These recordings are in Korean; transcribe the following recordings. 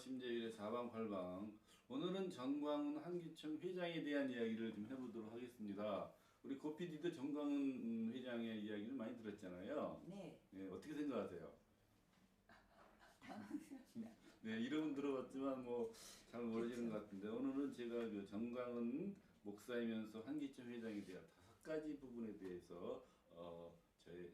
심재일의 사방팔방. 오늘은 정광훈 한기총 회장에 대한 이야기를 좀 해보도록 하겠습니다. 우리 고PD도 정광훈 회장의 이야기를 많이 들었잖아요. 네. 네, 어떻게 생각하세요? 당황스럽습니다. 네, 이름은 들어봤지만 뭐 잘 모르시는 것 같은데 오늘은 제가 그 정광훈 목사이면서 한기총 회장에 대한 5가지 부분에 대해서 저희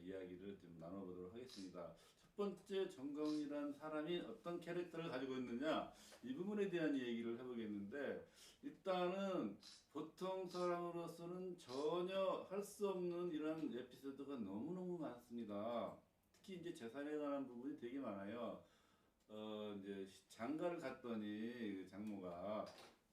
이야기를 좀 나눠보도록 하겠습니다. 첫 번째, 정광훈이라는 사람이 어떤 캐릭터를 가지고 있느냐, 이 부분에 대한 얘기를 해보겠는데, 일단은 보통 사람으로서는 전혀 할 수 없는 이런 에피소드가 너무너무 많습니다. 특히 이제 재산에 관한 부분이 되게 많아요. 이제 장가를 갔더니 그 장모가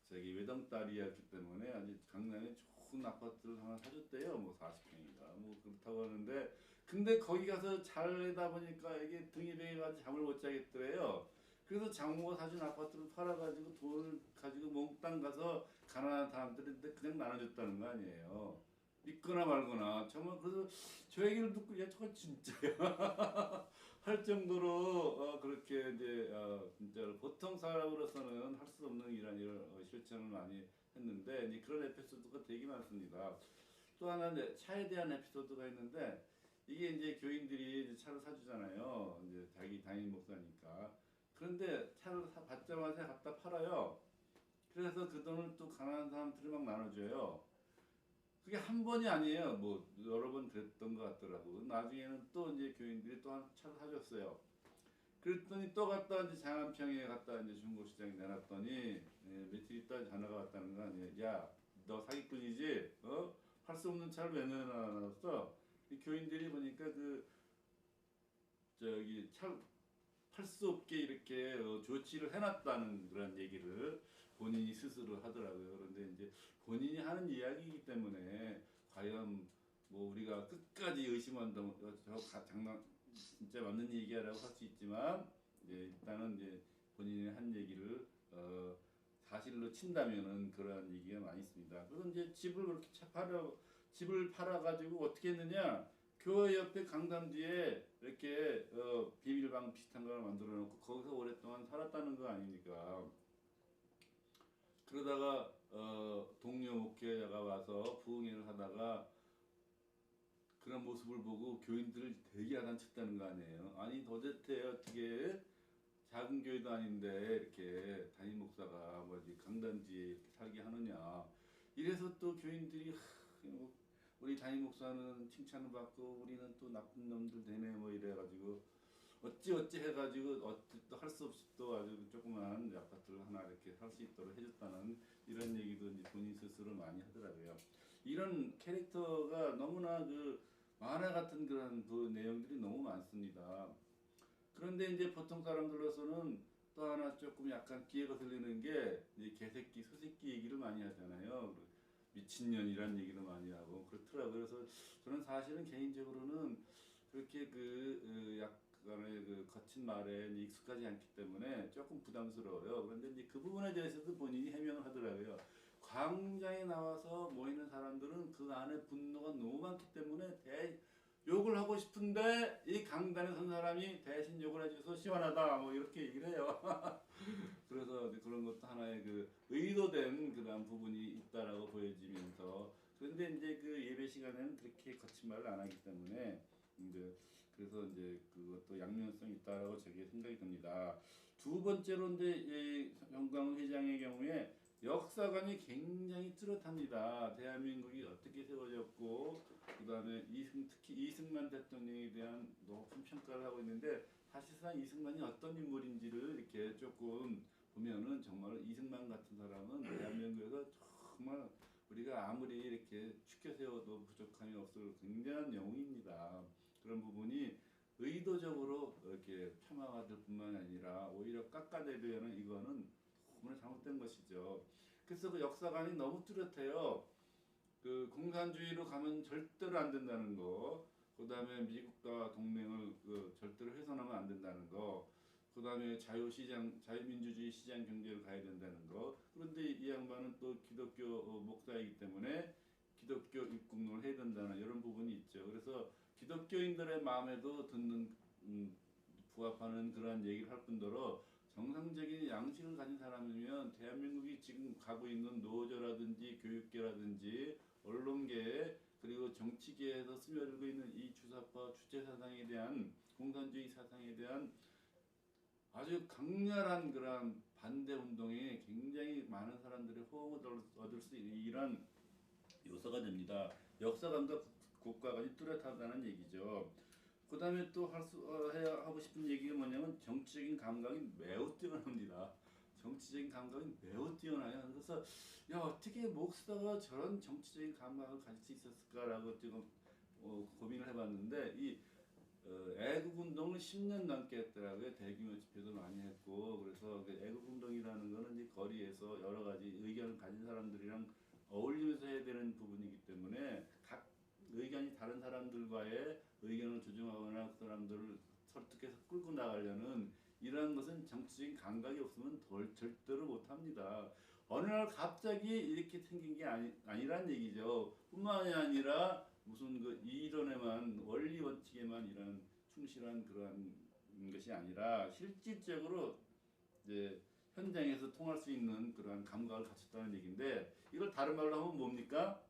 저기 외동딸이었기 때문에 아주 강남에 좋은 아파트를 하나 사줬대요. 뭐 40평인가 뭐 그렇다고 하는데, 근데 거기 가서 잘다 보니까 이게 등이 베어가지고 잠을 못 자겠더래요. 그래서 장모가 사준 아파트를 팔아가지고 돈을 가지고 몽땅 가서 가난한 사람들한테 그냥 나눠줬다는 거 아니에요. 믿거나 말거나. 정말 그래서 저 얘기를 듣고, 야 저거 진짜야 할 정도로 그렇게 이제 진짜로 보통 사람으로서는 할 수 없는 이런 실천을 많이 했는데, 이제 그런 에피소드가 되게 많습니다. 또 하나 이제 차에 대한 에피소드가 있는데, 이게 이제 교인들이 이제 차를 사주잖아요. 이제 자기 담임 목사니까. 그런데 차를 받자마자 갖다 팔아요. 그래서 그 돈을 또 가난한 사람들이 막 나눠줘요. 그게 한 번이 아니에요. 뭐 여러 번 그랬던 것 같더라고. 나중에는 또 이제 교인들이 또 한 차를 사줬어요. 그랬더니 또 갖다 이제 장안평에 갖다 이제 중고시장에 내놨더니, 며칠 있다 전화가 왔다는 거 아니에요. 야, 너 사기꾼이지? 팔 수 없는 차를 왜 내놨어? 이 교인들이 보니까 그 저기 차 팔 수 없게 이렇게 조치를 해놨다는 그런 얘기를 본인이 스스로 하더라고요. 그런데 이제 본인이 하는 이야기이기 때문에 과연 뭐 우리가 끝까지 의심한다면 장난 진짜 맞는 얘기야라고 할 수 있지만, 이제 일단은 이제 본인이 한 얘기를 사실로 친다면은 그러한 얘기가 많이 있습니다. 그래서 이제 집을 그렇게 집을 팔아가지고 어떻게 했느냐? 교회 옆에 강당 뒤에 이렇게 비밀방 비슷한 걸 만들어 놓고 거기서 오랫동안 살았다는 거 아닙니까? 그러다가 동료 목회자가 와서 부흥회를 하다가 그런 모습을 보고 교인들을 되게 야단쳤다는 거 아니에요. 아니 도대체 어떻게 작은 교회도 아닌데 이렇게 담임 목사가 뭐지 강단지에 이렇게 살게 하느냐. 이래서 또 교인들이 우리 담임 목사는 칭찬을 받고 우리는 또 나쁜 놈들 되네 뭐 이래가지고 어찌 해가지고 또 할 수 없이 또 아주 조그만 아파트를 하나 이렇게 살 수 있도록 해줬다는 이런 얘기도 이제 본인 스스로 많이 하더라고요. 이런 캐릭터가 너무나 그 만화 같은 그런 그 내용들이 너무 많습니다. 그런데 이제 보통 사람들로서는 또 하나 조금 약간 기회가 들리는 게 이제 개새끼, 소새끼 얘기를 많이 하잖아요. 미친년이란 얘기도 많이 하고 그렇더라고요. 그래서 저는 사실은 개인적으로는 그렇게 약간의 그 거친 말에 익숙하지 않기 때문에 조금 부담스러워요. 그런데 이제 그 부분에 대해서도 본인이 해명을 하더라고요. 광장에 나와서 모이는 사람들은 그 안에 분노가 너무 많기 때문에 욕을 하고 싶은데 이 강단에 선 사람이 대신 욕을 해줘서 시원하다 뭐 이렇게 얘기를 해요. 그래서 그런 것도 하나의 그 의도된 그런 부분이 있다라고 보여지면서, 그런데 이제 그 예배 시간에는 그렇게 거친 말을 안 하기 때문에 이제 그래서 이제 그것도 양면성이 있다라고 저게 생각이 듭니다. 두 번째로 이제 이 정광훈 회장의 경우에 역사관이 굉장히 뚜렷합니다. 대한민국이 어떻게 세워졌고, 그 다음에 특히 이승만 대통령에 대한 높은 평가를 하고 있는데, 사실상 이승만이 어떤 인물인지를 이렇게 조금 보면은 정말 이승만 같은 사람은 대한민국에서 정말 우리가 아무리 이렇게 축켜 세워도 부족함이 없을 굉장한 영웅입니다. 그런 부분이 의도적으로 이렇게 폄하가 될 뿐만 아니라 오히려 깎아내려는 이거는 너무나 잘못된 것이죠. 그래서 그 역사관이 너무 뚜렷해요. 그 공산주의로 가면 절대로 안 된다는 거, 그 다음에 미국과 동맹을 절대로 훼손하면 안 된다는 거, 그 다음에 자유민주주의 시장 경제로 가야 된다는 거. 그런데 이 양반은 또 기독교 목사이기 때문에 기독교 입국론을 해야 된다는 이런 부분이 있죠. 그래서 기독교인들의 마음에도 듣는 부합하는 그러한 얘기를 할 뿐더러 정상적인 양식을 가진 사람이면 대한민국이 지금 가고 있는 노조라든지 교육계라든지 언론계 그리고 정치계에서 스며들고 있는 이 주사파 주체 사상에 대한 공산주의 사상에 대한 아주 강렬한 그런 반대 운동에 굉장히 많은 사람들의 호응을 얻을 수 있는 이런 요소가 됩니다. 역사관과 국가관이 뚜렷하다는 얘기죠. 그 다음에 또 해야 하고 싶은 얘기가 뭐냐면 정치적인 감각이 매우 뛰어납니다. 정치적인 감각이 매우 뛰어나요. 그래서 야 어떻게 목사가 저런 정치적인 감각을 가질 수 있었을까라고 지금 고민을 해봤는데 이 애국운동을 10년 넘게 했더라고요. 대규모 집회도 많이 했고 그래서 그 애국운동이라는 거는 이제 거리에서 여러 가지 의견을 가진 사람들이랑 어울리면서 해야 되는 부분이기 때문에 각 의견이 다른 사람들과의 의견을 조정하거나 그 사람들을 설득해서 끌고 나가려는 이러한 것은 정치적인 감각이 없으면 절대로 못합니다. 어느 날 갑자기 이렇게 생긴 게 아니란 얘기죠. 뿐만이 아니라 무슨 그 이론에만 원리 원칙에만 이런 충실한 그러한 것이 아니라 실질적으로 이제 현장에서 통할 수 있는 그러한 감각을 갖췄다는 얘기인데 이걸 다른 말로 하면 뭡니까?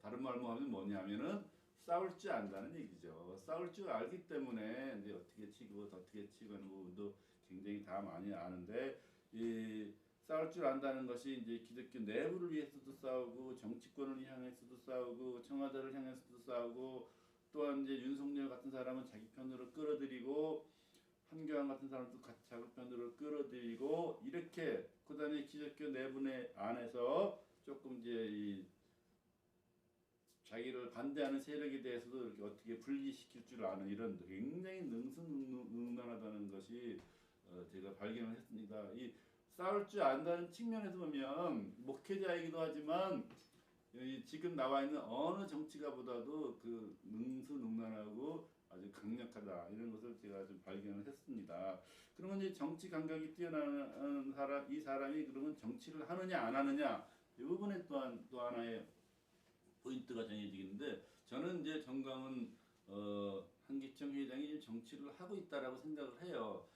다른 말로 하면 뭐냐면은 싸울 줄 안다는 얘기죠. 싸울 줄 알기 때문에 이제 어떻게 치고 어떻게 치고 하는 부분도 굉장히 다 많이 아는데 이 싸울 줄 안다는 것이 이제 기독교 내부를 위해서도 싸우고 정치권을 향해서도 싸우고 청와대를 향해서도 싸우고 또한 이제 윤석열 같은 사람은 자기 편으로 끌어들이고 한교안 같은 사람도 자기 편으로 끌어들이고 이렇게 그다음에 기독교 내부 안에서 조금 이제 이 자기를 반대하는 세력에 대해서도 이렇게 어떻게 분리시킬 줄 아는 이런 굉장히 능수능란하다는 것이 제가 발견을 했습니다. 이 싸울 줄 안다는 측면에서 보면 목회자이기도 하지만 지금 나와 있는 어느 정치가보다도 그 능수능란하고 아주 강력하다 이런 것을 제가 좀 발견을 했습니다. 그러면 이제 정치 감각이 뛰어나는 사람 이 사람이 그러면 정치를 하느냐 안 하느냐 이 부분에 또한 또 하나의 포인트가 정해지겠는데 저는 이제 정광훈 한기총 회장이 정치를 하고 있다라고 생각을 해요.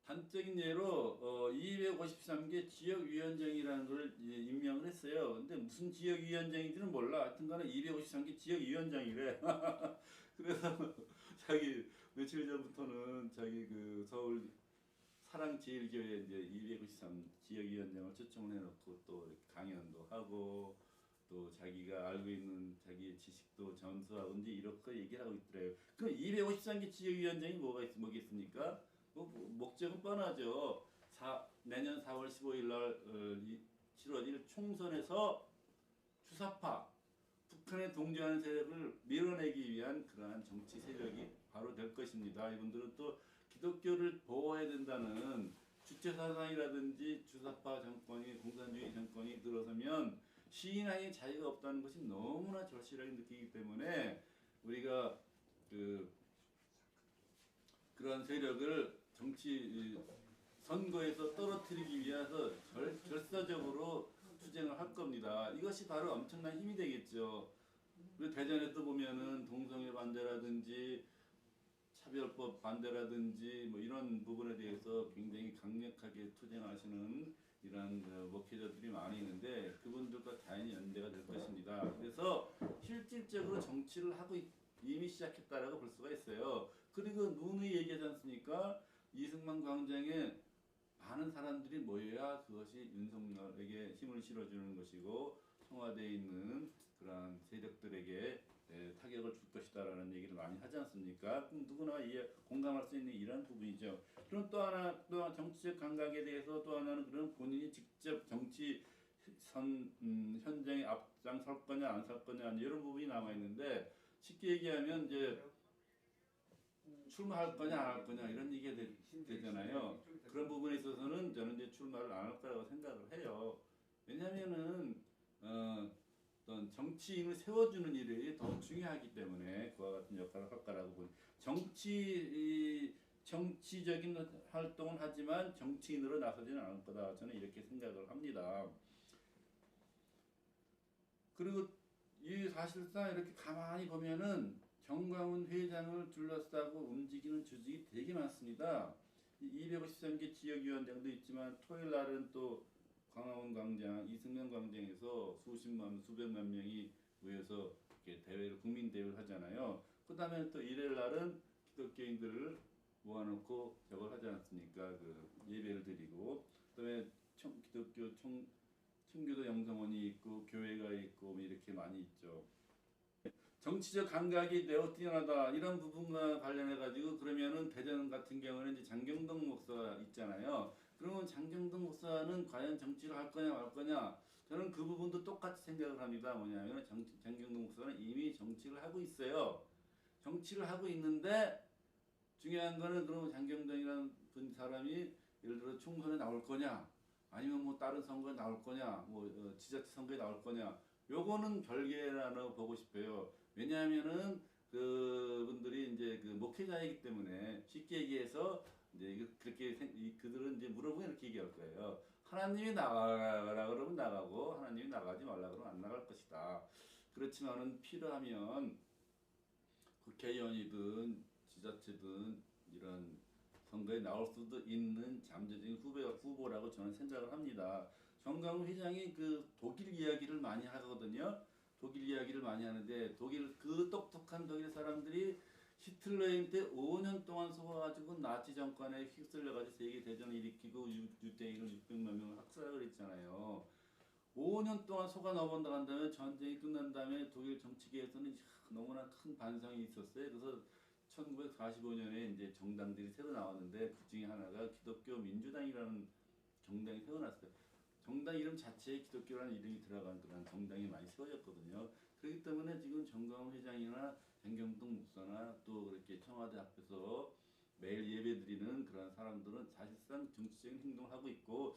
단적인 예로 253개 지역위원장이라는 걸 임명을 했어요. 근데 무슨 지역위원장인지는 몰라. 하여튼간에 253개 지역위원장이래. 그래서 자기 며칠 전부터는 자기 그 서울 사랑제일교회 이제 253 지역위원장을 초청을 해놓고 또 강연도 하고 또 자기가 알고 있는 자기의 지식도 전수하고 이제 이렇게 얘기를 하고 있더래요. 그럼 253개 지역위원장이 뭐겠습니까? 목적은 뻔하죠. 내년 4월 15일 날 7월 1일 총선에서 주사파 북한에 동조하는 세력을 밀어내기 위한 그러한 정치 세력이 바로 될 것입니다. 이분들은 또 기독교를 보호해야 된다는 주체사상이라든지 주사파 정권이 공산주의 정권이 들어서면 시인왕의 자유가 없다는 것이 너무나 절실하게 느끼기 때문에 우리가 그러한 세력을 정치 선거에서 떨어뜨리기 위해서 절사적으로 투쟁을 할 겁니다. 이것이 바로 엄청난 힘이 되겠죠. 그리고 대전에도 보면은 동성애 반대라든지 차별법 반대라든지 뭐 이런 부분에 대해서 굉장히 강력하게 투쟁하시는 이런 목회자들이 많이 있는데 그분들과 자연히 연대가 될 것입니다. 그래서 실질적으로 정치를 하고 이미 시작했다라고 볼 수가 있어요. 그리고 누누이 얘기하지 않습니까? 이승만 광장에 많은 사람들이 모여야 그것이 윤석열에게 힘을 실어주는 것이고 청와대에 있는 그러한 세력들에게 타격을 줄 것이다라는 얘기를 많이 하지 않습니까? 그럼 누구나 공감할 수 있는 이런 부분이죠. 그럼 또 하나 정치적 감각에 대해서 또 하나는 그런 본인이 직접 정치 현장에 앞장설 거냐 안 설 거냐 이런 부분이 남아 있는데 쉽게 얘기하면 이제 출마할 거냐 안 할 거냐 이런 얘기가 되잖아요. 그런 부분에 있어서는 저는 이제 출마를 안 할 거라고 생각을 해요. 왜냐하면은 어떤 정치인을 세워주는 일이 더 중요하기 때문에 그와 같은 역할을 할 거라고 보니 정치적인 활동은 하지만 정치인으로 나서지는 않을 거다. 저는 이렇게 생각을 합니다. 그리고 이 사실상 이렇게 가만히 보면은 정광훈 회장을 둘러싸고 움직이는 조직이 되게 많습니다. 253개 지역위원장도 있지만 토요일 날은 또 광화문 광장, 이승만 광장에서 수십만, 수백만 명이 모여서 이렇게 대회를 국민 대회를 하잖아요. 그다음에 또 일요일 날은 기독교인들을 모아놓고 저걸 하지 않습니까? 그 예배를 드리고 그다음에 기독교 청교도 영성원이 있고 교회가 있고 뭐 이렇게 많이 있죠. 정치적 감각이 매우 뛰어나다 이런 부분과 관련해 가지고 그러면은 대전 같은 경우는 이제 장경동 목사 있잖아요. 그러면 장경동 목사는 과연 정치를 할 거냐 말 거냐 저는 그 부분도 똑같이 생각을 합니다. 뭐냐면 장경동 목사는 이미 정치를 하고 있어요. 정치를 하고 있는데 중요한 거는 그러면 장경동이라는 사람이 예를 들어 총선에 나올 거냐 아니면 뭐 다른 선거에 나올 거냐 뭐 지자체 선거에 나올 거냐 요거는 별개라고 보고 싶어요. 왜냐하면은 그분들이 이제 그 목회자이기 때문에 쉽게 얘기해서 이제 그렇게 그들은 이제 물어보면 이렇게 얘기할 거예요. 하나님이 나가라 그러면 나가고 하나님이 나가지 말라 그러면 안 나갈 것이다. 그렇지만은 필요하면 국회의원이든 지자체든 이런 선거에 나올 수도 있는 잠재적인 후보라고 저는 생각을 합니다. 정강훈 회장이 그 독일 이야기를 많이 하거든요. 독일 이야기를 많이 하는데 독일 그 똑똑한 독일 사람들이 히틀러인 때 5년 동안 속아가지고 나치 정권에 휩쓸려가지고 세계 대전을 일으키고 유대인을 600만 명을 학살하고 그랬잖아요. 5년 동안 속아 넣어본다 한다면 전쟁이 끝난 다음에 독일 정치계에서는 너무나 큰 반성이 있었어요. 그래서 1945년에 이제 정당들이 새로 나왔는데 그 중에 하나가 기독교 민주당이라는 정당이 세워났어요. 정당 이름 자체에 기독교라는 이름이 들어간 그런 정당이 많이 세워졌거든요. 그렇기 때문에 지금 정광훈 회장이나 장경동 목사나 또 그렇게 청와대 앞에서 매일 예배드리는 그런 사람들은 사실상 정치적인 행동을 하고 있고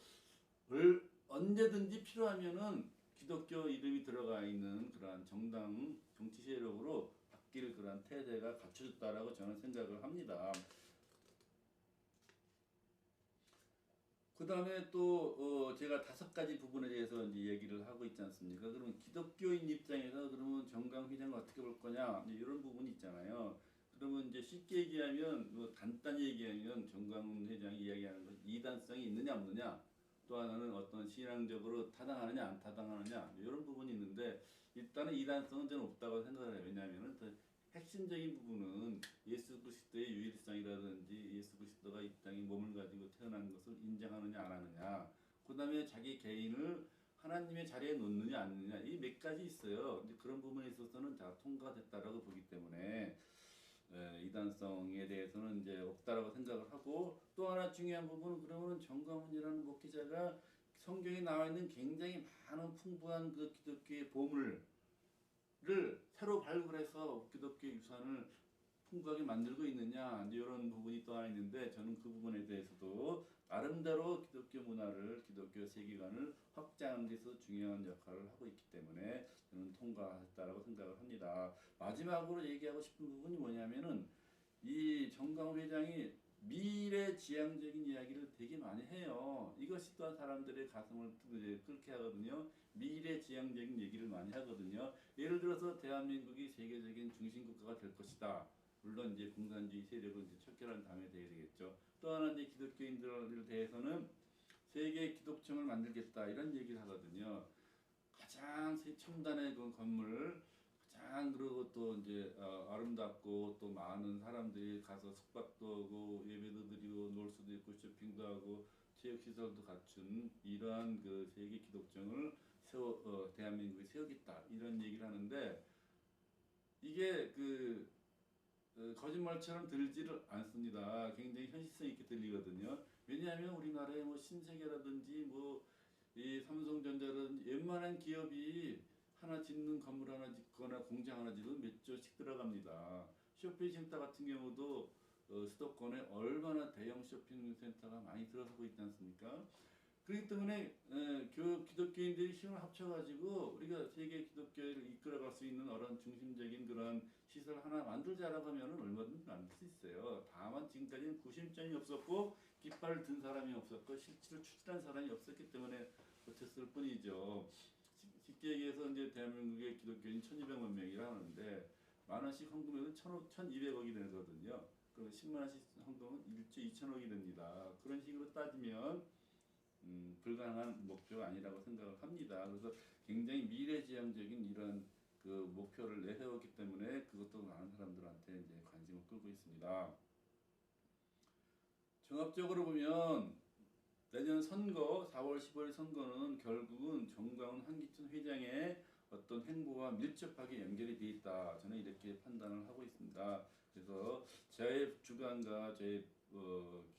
언제든지 필요하면은 기독교 이름이 들어가 있는 그러한 정당 정치 세력으로 바뀔 그런 태세가 갖춰졌다라고 저는 생각을 합니다. 그 다음에 또 제가 5가지 부분에 대해서 이제 얘기를 하고 있지 않습니까? 그러면 기독교인 입장에서 그러면 정강 회장을 어떻게 볼 거냐 이런 부분이 있잖아요. 그러면 이제 쉽게 얘기하면 뭐 간단히 얘기하면 정광훈 회장이 이야기하는 건 이단성이 있느냐 없느냐 또 하나는 어떤 신앙적으로 타당하느냐 안 타당하느냐 이런 부분이 있는데 일단은 이단성은 저는 없다고 생각을 해요. 왜냐하면은 핵심적인 부분은 예수 그리스도의 유일성이라든지 예수 그리스도가 이 땅에 몸을 가지고 태어난 것을 인정하느냐 안 하느냐 그 다음에 자기 개인을 하나님의 자리에 놓느냐 안 놓느냐 이 몇 가지 있어요. 근데 그런 부분에 있어서는 다 통과됐다라고 보기 때문에 이단성에 대해서는 이제 없다라고 생각을 하고 또 하나 중요한 부분은 그러면 정광훈이라는 목회자가 성경에 나와 있는 굉장히 많은 풍부한 그 기독교의 보물을 새로 발굴해서 기독교 유산을 풍부하게 만들고 있느냐 이런 부분이 또 하나 있는데 저는 그 부분에 대해서도 나름대로 기독교 문화를 기독교 세계관을 확장하는 데서 중요한 역할을 하고 있기 때문에 저는 통과했다라고 생각을 합니다. 마지막으로 얘기하고 싶은 부분이 뭐냐면은 이 정광훈 회장이 미래지향적인 이야기를 되게 많이 해요. 이것이 또한 사람들의 가슴을 끓게 하거든요. 미래지향적인 얘기를 많이 하거든요. 예를 들어서 대한민국이 세계적인 중심국가가 될 것이다. 물론 이제 공산주의 세력을 이제 척결한 다음에 돼야 되겠죠. 또 하나 이제 기독교인들에 대해서는 세계 기독청을 만들겠다 이런 얘기를 하거든요. 가장 첨단의 그 건물, 가장 그리고 또 이제 아름답고 또 많은 사람들이 가서 숙박도 하고 예배도 드리고 놀 수도 있고 쇼핑도 하고 체육 시설도 갖춘 이러한 그 세계 기독청을 대한민국에 세우겠다 이런 얘기를 하는데 이게 거짓말처럼 들리지를 않습니다. 굉장히 현실성 있게 들리거든요. 왜냐하면 우리나라의 뭐 신세계라든지 뭐 이 삼성전자라든지 웬만한 기업이 하나 짓는 건물 하나 짓거나 공장 하나 짓는 몇 조씩 들어갑니다. 쇼핑센터 같은 경우도 수도권에 얼마나 대형 쇼핑센터가 많이 들어서고 있지 않습니까? 그렇기 때문에 기독교인들이 힘을 합쳐가지고 우리가 세계 기독교를 이끌어갈 수 있는 어떤 중심적인 그런 시설 하나 만들자라고 하면 얼마든지 만들 수 있어요. 다만 지금까지는 구심점이 없었고 깃발을 든 사람이 없었고 실제로 추진한 사람이 없었기 때문에 못했을 뿐이죠. 쉽게 얘기해서 이제 대한민국의 기독교인 1200만 명이라 하는데 만 원씩 헌금해도 1200억이 되거든요. 그 10만 원씩 한동안 1조 2천억이 됩니다. 그런 식으로 따지면 불가능한 목표가 아니라고 생각을 합니다. 그래서 굉장히 미래지향적인 이런 그 목표를 내세웠기 때문에 그것도 많은 사람들한테 이제 관심을 끌고 있습니다. 종합적으로 보면 내년 선거 4월 15일 선거는 결국은 정광훈 한기춘 회장의 어떤 행보와 밀접하게 연결이 되어 있다. 저는 이렇게 판단을 하고 있습니다. 그래서 제 주관과 제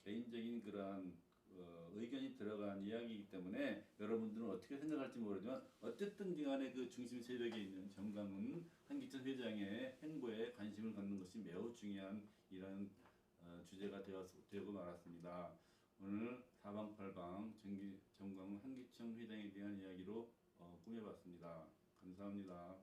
개인적인 그런 의견이 들어간 이야기이기 때문에 여러분들은 어떻게 생각할지 모르지만 어쨌든 간에 그 중심 세력에 있는 정광훈 한기춘 회장의 행보에 관심을 갖는 것이 매우 중요한 이런 주제가 되고 말았습니다. 오늘 사방팔방 정광훈 한기춘 회장에 대한 이야기로 꾸며봤습니다. 감사합니다.